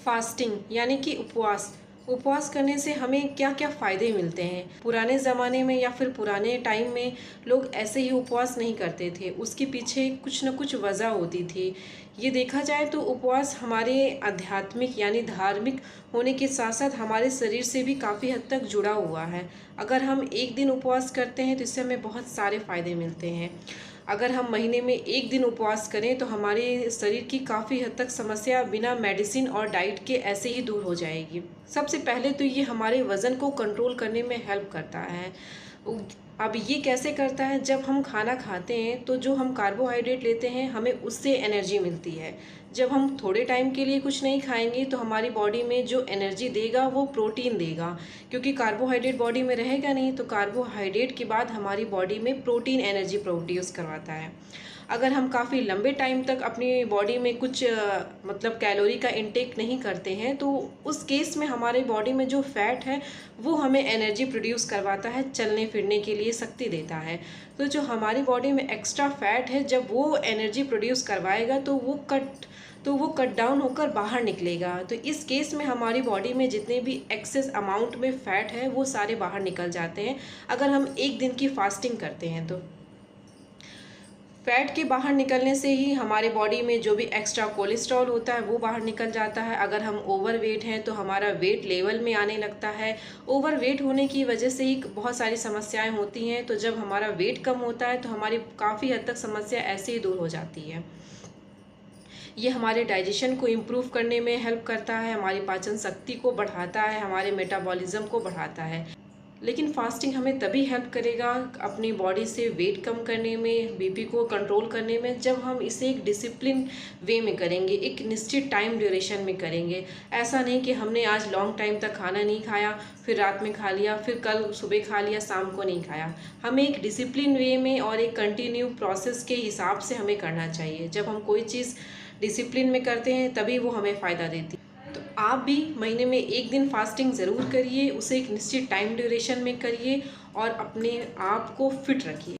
Fasting यानी कि उपवास। उपवास करने से हमें क्या क्या फ़ायदे मिलते हैं। पुराने ज़माने में या फिर पुराने टाइम में लोग ऐसे ही उपवास नहीं करते थे, उसके पीछे कुछ न कुछ वजह होती थी। ये देखा जाए तो उपवास हमारे आध्यात्मिक यानी धार्मिक होने के साथ साथ हमारे शरीर से भी काफ़ी हद तक जुड़ा हुआ है। अगर हम एक दिन उपवास करते हैं तो इससे हमें बहुत सारे फ़ायदे मिलते हैं। अगर हम महीने में एक दिन उपवास करें तो हमारे शरीर की काफ़ी हद तक समस्या बिना मेडिसिन और डाइट के ऐसे ही दूर हो जाएगी। सबसे पहले तो ये हमारे वज़न को कंट्रोल करने में हेल्प करता है। अब ये कैसे करता है, जब हम खाना खाते हैं तो जो हम कार्बोहाइड्रेट लेते हैं हमें उससे एनर्जी मिलती है। जब हम थोड़े टाइम के लिए कुछ नहीं खाएंगे तो हमारी बॉडी में जो एनर्जी देगा वो प्रोटीन देगा, क्योंकि कार्बोहाइड्रेट बॉडी में रहेगा नहीं तो कार्बोहाइड्रेट के बाद हमारी बॉडी में प्रोटीन एनर्जी प्रोड्यूस करवाता है। अगर हम काफ़ी लंबे टाइम तक अपनी बॉडी में कुछ मतलब कैलोरी का इंटेक नहीं करते हैं तो उस केस में हमारे बॉडी में जो फैट है वो हमें एनर्जी प्रोड्यूस करवाता है, चलने फिरने के लिए शक्ति देता है। तो जो हमारी बॉडी में एक्स्ट्रा फैट है जब वो एनर्जी प्रोड्यूस करवाएगा तो वो कट डाउन होकर बाहर निकलेगा। तो इस केस में हमारी बॉडी में जितने भी एक्सेस अमाउंट में फ़ैट है वो सारे बाहर निकल जाते हैं अगर हम एक दिन की फास्टिंग करते हैं तो। फैट के बाहर निकलने से ही हमारे बॉडी में जो भी एक्स्ट्रा कोलेस्ट्रॉल होता है वो बाहर निकल जाता है। अगर हम ओवर वेट हैं तो हमारा वेट लेवल में आने लगता है। ओवर वेट होने की वजह से ही बहुत सारी समस्याएं होती हैं, तो जब हमारा वेट कम होता है तो हमारी काफ़ी हद तक समस्या ऐसे ही दूर हो जाती है। ये हमारे डाइजेशन को इम्प्रूव करने में हेल्प करता है, हमारी पाचन शक्ति को बढ़ाता है, हमारे मेटाबॉलिज्म को बढ़ाता है। लेकिन फास्टिंग हमें तभी हेल्प करेगा अपनी बॉडी से वेट कम करने में, बीपी को कंट्रोल करने में, जब हम इसे एक डिसिप्लिन वे में करेंगे, एक निश्चित टाइम ड्यूरेशन में करेंगे। ऐसा नहीं कि हमने आज लॉन्ग टाइम तक खाना नहीं खाया, फिर रात में खा लिया, फिर कल सुबह खा लिया, शाम को नहीं खाया। हमें एक डिसिप्लिन वे में और एक कंटिन्यू प्रोसेस के हिसाब से हमें करना चाहिए। जब हम कोई चीज़ डिसिप्लिन में करते हैं तभी वो हमें फ़ायदा देती है। तो आप भी महीने में एक दिन फास्टिंग ज़रूर करिए, उसे एक निश्चित टाइम ड्यूरेशन में करिए और अपने आप को फिट रखिए।